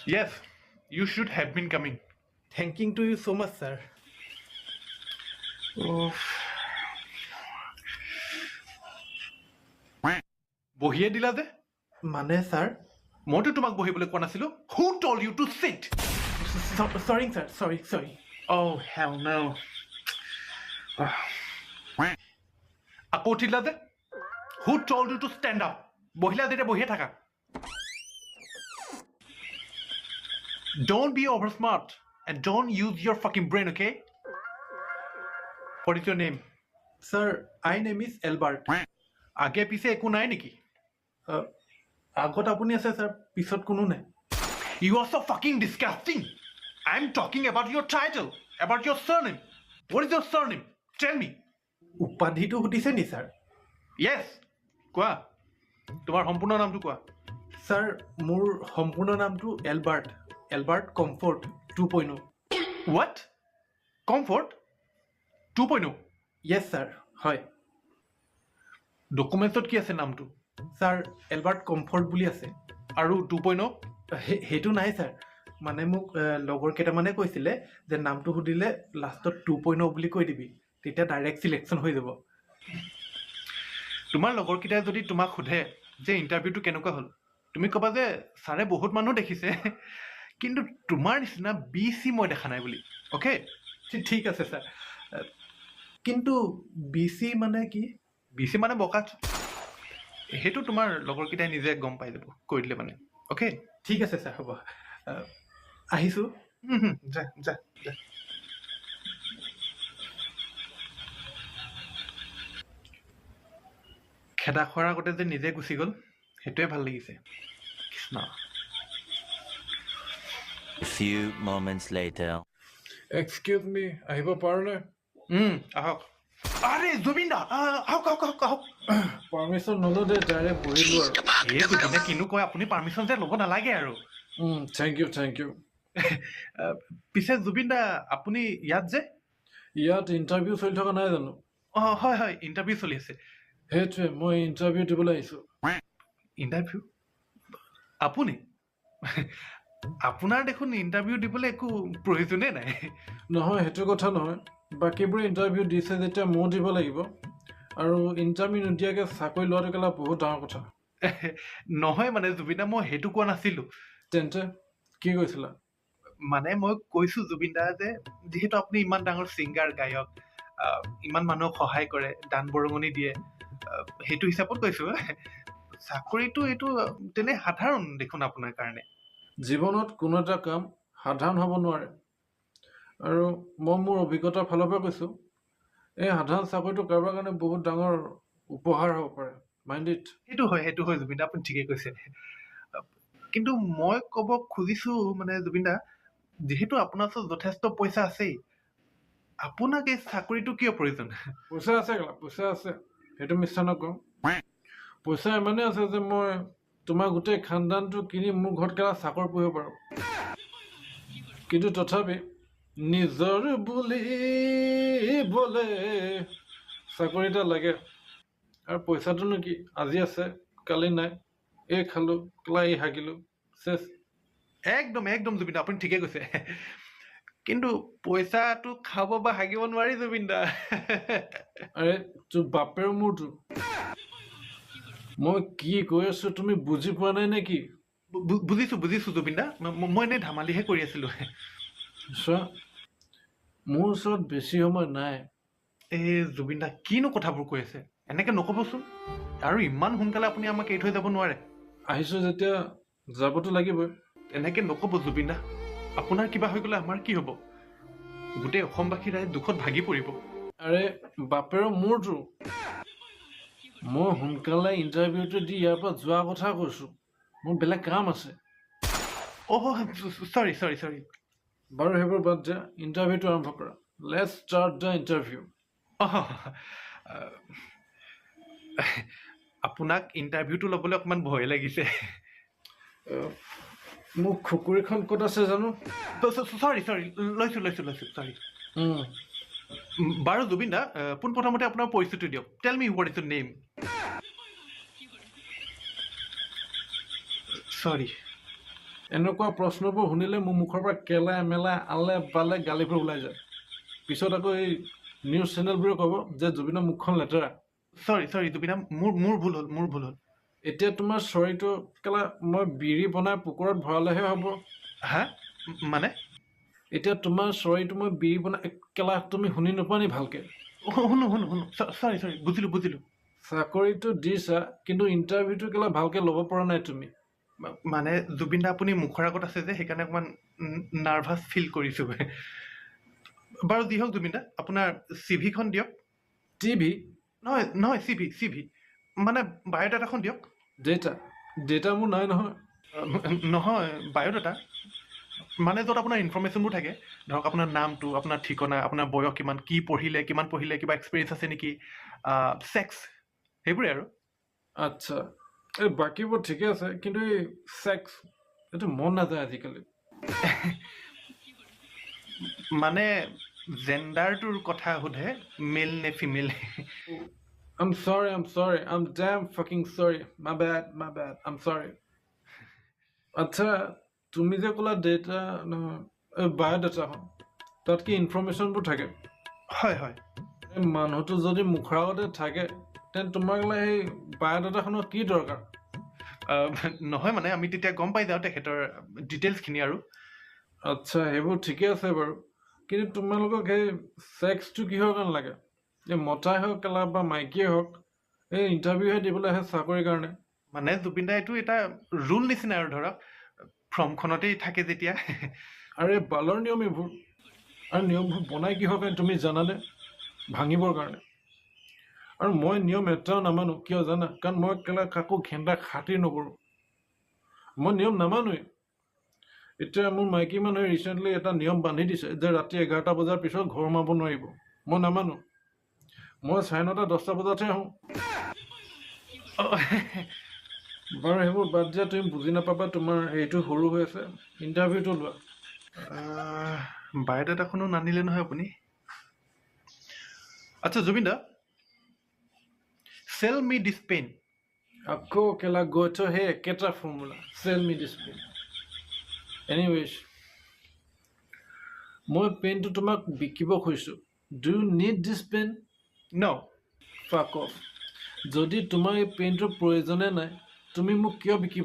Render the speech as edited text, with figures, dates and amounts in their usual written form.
Yes, you should have been coming. Thanking to you so much, sir. বহিয়ে দিলা যে মানে sir? মইতো তোমাক বহিবলৈ কোৱা নাছিলো who told you to sit Sorry, sir. Sorry. oh hell no আকৌ উঠিলা যে who told you to stand up বহিলা যেতিয়া বহিয়ে থাকা don't be over smart and don't use your fucking brain, okay? What is your name? Sir, my name is Albert. আগে পিছে একো নাই নেকি আগত আপুনি আছে sir, পিছত কোনো নাই. You are so fucking disgusting. I'm talking about your title, about your surname. What is your surname? Tell me. উপাধিটো সুধিছে নি sir? Yes. কোৱা তোমাৰ সম্পূৰ্ণ নামটো কোৱা Sir, মোৰ সম্পূৰ্ণ নামটো Albert comfort 2.0. What? Comfort? 2.0? Yes sir, হয়. ডকুমেণ্টছত কি আছে নামটো Sir, এলবাৰ্ট কমফৰ্ট বুলি আছে. আৰু 2.0? সেইটো নাই sir. মানে মোক লগৰ কেইটামানে কৈছিলে যে নামটো সুধিলে লাষ্টত 2.0 বুলি কৈ দিবি তেতিয়া ডাইৰেক্ট চিলেকশ্যন হৈ যাব. তোমাৰ লগৰকেইটাই যদি তোমাক সোধে যে ইণ্টাৰভিউটো কেনেকুৱা হ'ল তুমি ক'বা যে ছাৰে বহুত মানুহ দেখিছে কিন্তু তোমাৰ নিচিনা বিচি মই দেখা নাই বুলি অ'কে ঠিক আছে ছাৰ. কিন্তু বিচি মানে কি? বিচি মানে বকা সেইটো তোমাৰ লগৰকেইটাই নিজে গম পাই যাব কৈ দিলে মানে অ'কে ঠিক আছে ছাৰ হ'ব. আহিছোঁ. যা যা যা খেদা খোৱাৰ আগতে যে নিজে গুচি গ'ল সেইটোৱে ভাল লাগিছে Krishna. A few moments later. Excuse me, আহিব পাৰোঁনে? আহক. আৰে জুবিন দা আহক. পাৰ্মিশ্যন নলওঁ দে, ডাইৰেক্ট বহিলোঁ আৰু. এই জুবিনে কিনো কয় আপুনি পাৰ্মিশ্যন যে ল'ব নালাগে আৰু. Thank you. পিছে জুবিন দা আপুনি ইয়াত যে ইয়াত ইণ্টাৰভিউ চলি থকা নাই জানো? হয় ইণ্টাৰভিউ চলি আছে. সেইটোৱে মই ইণ্টাৰভিউ দিবলৈ আহিছোঁ. ইণ্টাৰভিউ? আপুনি আপোনাৰ দেখোন ইণ্টাৰভিউ দিবলৈ একো প্ৰয়োজনেই নাই. নহয় সেইটো কথা নহয়, বাকীবোৰে ইণ্টাৰভিউ দিছে যেতিয়া ময়ো দিব লাগিব. আৰু ইণ্টাৰভিউ নিদিয়াকৈ চাকৰি লোৱাটো কেলা বহুত ডাঙৰ কথা. নহয় মানে জুবিন দা মই সেইটো কোৱা নাছিলোঁ. তেন্তে কি কৈছিলা? মানে মই কৈছোঁ জুবিন দা যে যিহেতু আপুনি ইমান ডাঙৰ ছিংগাৰ গায়ক ইমান মানুহক সহায় কৰে দান বৰঙণি দিয়ে সেইটো হিচাপত কৈছোঁ চাকৰিটো এইটো তেনে সাধাৰণ দেখোন আপোনাৰ কাৰণে. জীৱনত কোনো এটা কাম সাধাৰণ হ'ব নোৱাৰে আৰু মই মোৰ অভিজ্ঞতাৰ ফালৰ পৰা কৈছোঁ এই সাধাৰণ চাকৰিটো কাৰোবাৰ কাৰণে বহুত ডাঙৰ উপহাৰ হ'ব পাৰে. Mind it. সেইটো হয় জুবিন দা আপুনি ঠিকেই কৈছে. কিন্তু মই ক'ব খুজিছোঁ মানে জুবিন দা যিহেতু আপোনাৰ ওচৰত যথেষ্ট পইচা আছেই আপোনাক এই চাকৰিটো কিয় প্ৰয়োজন? পইচা আছে সেইটো মিছা নকওঁ. পইচা ইমানেই আছে যে মই তোমাৰ গোটেই খানদানটো কিনি মোৰ ঘৰত কেলা চাকৰি পুহিব পাৰোঁ. কিন্তু তথাপি নিজৰ বুলিবলৈ চাকৰি এটা লাগে. আৰু পইচাটোনো কি আজি আছে কালি নাই. এই খালোঁ ক্লাই হাগিলোঁ চেচ. একদম জুবিন দা আপুনি ঠিকেই কৈছে. কিন্তু পইচাটো খাব বা হাগিব নোৱাৰি জুবিন দা. আৰে তোৰ বাপেৰ মোৰটো মই কি কৈ আছোঁ তুমি বুজি পোৱা নাই নে কি? বুজিছোঁ জুবিন দা মই এনেই ধেমালিহে কৰি আছিলোঁ. চোৱা মোৰ ওচৰত বেছি সময় নাই. এই জুবিন দা কিনো কথাবোৰ কৈ আছে এনেকৈ নক'বচোন আৰু ইমান সোনকালে আপুনি আমাক এৰি থৈ যাব নোৱাৰে. আহিছোঁ যেতিয়া যাবতো লাগিবই. এনেকৈ নক'ব জুবিন দা আপোনাৰ কিবা হৈ গ'লে আমাৰ কি হ'ব? গোটেই অসমবাসী ৰাইজ দুখত ভাগি পৰিব. আৰে বাপেৰৰ মোৰটো মই সোনকালে ইণ্টাৰভিউটো দি ইয়াৰ পৰা যোৱা কথা কৈছোঁ. মোৰ বেলেগ কাম আছে. চৰি বাৰু সেইবোৰ বাদ দিয়া, ইণ্টাৰভিউটো আৰম্ভ কৰা. Let's start the interview. আপোনাক ইণ্টাৰভিউটো ল'বলৈ অকণমান ভয় লাগিছে. মোৰ খুকুৰীখন ক'ত আছে জানো? চৰি লৈছোঁ চৰি. বাৰু জুবিন দা পোনপ্ৰথমতে আপোনাৰ পৰিচয়টো দিয়ক. Tell me what is Euro name? চৰি এনেকুৱা প্ৰশ্নবোৰ শুনিলে মোৰ মুখৰ পৰা কেলাই মেলাই আলে বালে গালিবোৰ ওলাই যায়। পিছত আকৌ এই নিউজ চেনেলবোৰে ক'ব যে জুবিনৰ মুখখন লেতেৰা। চৰি জুবিন দা, মোৰ ভুল হ'ল। এতিয়া তোমাৰ চৰিটো কেলা মই বিৰি বনাই পুকুৰত ভৰালেহে হ'ব। হা? মানে এতিয়া তোমাৰ চৰিটো মই বিৰি বনাই কেলা তুমি শুনি নোপোৱা নি ভালকে? শুনো চৰি বুজিলো। চাকৰিটো দিছা কিন্তু ইণ্টাৰভিউটো কেলা ভালকে ল'ব পৰা নাই তুমি। মানে জুবিন দা আপুনি মুখৰ আগত আছে যে সেইকাৰণে অকণমান নাৰ্ভাছ ফিল কৰিছোঁ। বাৰু যি হওক জুবিন দা, আপোনাৰ চিভিখন দিয়ক। টিভি নহয় চিভি মানে বায়'ডাটাখন দিয়ক। ডেটা মোৰ নাই নহয়। নহয় বায়'ডাটা মানে য'ত আপোনাৰ ইনফৰ্মেশ্যনবোৰ থাকে, ধৰক আপোনাৰ নামটো, আপোনাৰ ঠিকনা, আপোনাৰ বয়স কিমান, কিমান পঢ়িলে, কিবা এক্সপিৰিয়েঞ্চ আছে নেকি, ছেক্স, সেইবোৰে আৰু। আচ্ছা, এই বাকীবোৰ ঠিকে আছে কিন্তু এই ছেক্স এইটো মন নাযায় আজিকালি। মানে জেণ্ডাৰটোৰ কথা সোধে, মেল নে female? I'm sorry. I'm damn fucking sorry. My bad. I'm sorry. আচ্ছা, তুমি যে ক'লা ডেটা নহয় বায়'ডাটা হয়, তাত কি ইনফৰ্মেশ্যনবোৰ থাকে? হয়। এই মানুহটো যদি মুখৰ আগতে থাকে তেন্তে তোমাক সেই বায়'ডাটাখনৰ কি দৰকাৰ? নহয় মানে আমি তেতিয়া গম পাই যাওঁ তেখেতৰ ডিটেইলছখিনি আৰু। আচ্ছা, সেইবোৰ ঠিকে আছে বাৰু, কিন্তু তোমালোকক সেই ছেক্সটো কিহৰ কাৰণে লাগে? এই মতাই হওক কেলা বা মাইকীয়ে হওক, এই ইণ্টাৰভিউহে দিবলৈ আহে চাকৰিৰ কাৰণে। মানে জুবিন দা এইটো এটা ৰুল নিচিনা আৰু, ধৰক ফৰ্মখনতেই থাকে যেতিয়া। আৰু এই বালৰ নিয়ম এইবোৰ, আৰু নিয়মবোৰ বনাই কিহৰ কাৰণে তুমি জানানে? ভাঙিবৰ কাৰণে। আৰু মই নিয়ম এটাও নামানো, কিয় জানা? কাৰণ মই কেলা কাকো ঘেন্দা খাতিৰ নকৰোঁ, মই নিয়ম নামানোৱেই। এতিয়া মোৰ মাইকী মানুহে ৰিচেণ্টলি এটা নিয়ম বান্ধি দিছে যে ৰাতি 11টা বজাৰ পিছত ঘৰ সোমাব নোৱাৰিব। মই নামানো, মই 9:30 10টা বজাতহে আহোঁ। বাৰু সেইবোৰ বাদ দিয়া, তুমি বুজি নাপাবা, তোমাৰ হেৰিটো সৰু হৈ আছে, ইণ্টাৰভিউটো লোৱা। বায়'ডাটাখনো নানিলে নহয় আপুনি। আচ্ছা জুবিন দা, চেল মি দিছ পেন। আকৌ কেলা গৈ থৈ সেই একেটা ফৰ্মুলা, sell me this pen. Anyways, মই পেনটো তোমাক বিকিব খুজিছোঁ। Do you need this pen? No. Fuck off. যদি তোমাৰ এই পেনটোৰ প্ৰয়োজনে নাই, তুমি মোক কিয় বিকিব